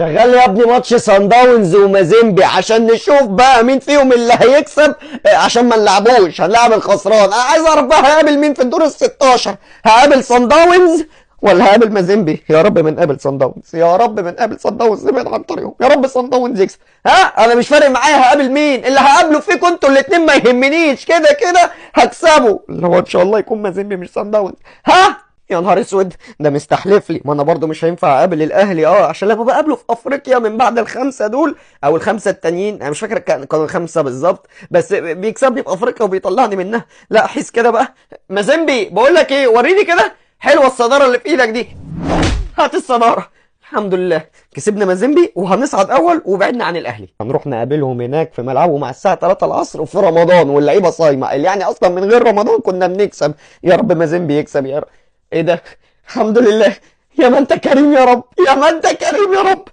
شغال يا ابني ماتش سان داونز ومازيمبي عشان نشوف بقى مين فيهم اللي هيكسب. عشان ما نلعبوش، هنلعب الخسران. انا عايز اعرف بقى هقابل مين في الدور ال 16. هقابل سان داونز ولا هقابل مازيمبي؟ يا رب ما نقابل سان داونز، يا رب ما نقابل سان داونز، نبعد عن طريقهم، يا رب سان داونز يكسب. ها انا مش فارق معايا هقابل مين، اللي هقابله فيكم انتوا الاتنين ما يهمنيش، كده كده هكسبه، اللي هو ان شاء الله يكون مازيمبي مش سان داونز. ها يا نهار اسود، ده مستحلف لي. ما انا برضو مش هينفع اقابل الاهلي، عشان لما بقابله في افريقيا من بعد الخمسه دول او الخمسه التانيين، انا مش فاكر كانوا خمسه بالظبط، بس بيكسبني في افريقيا وبيطلعني منها. لا حس كده بقى. مازيمبي بقول لك ايه، وريني كده حلوه الصداره اللي في ايدك دي. هات الصداره. الحمد لله كسبنا مازيمبي وهنصعد اول وبعدنا عن الاهلي. هنروح نقابلهم هناك في ملعبهم على الساعه 3 العصر وفي رمضان واللعيبه صايمه، اللي يعني اصلا من غير رمضان كنا بنكسب. يا رب مازيمبي يكسب يا رب. ايه ده؟ الحمد لله. يا ما انت كريم يا رب، يا ما انت كريم يا رب.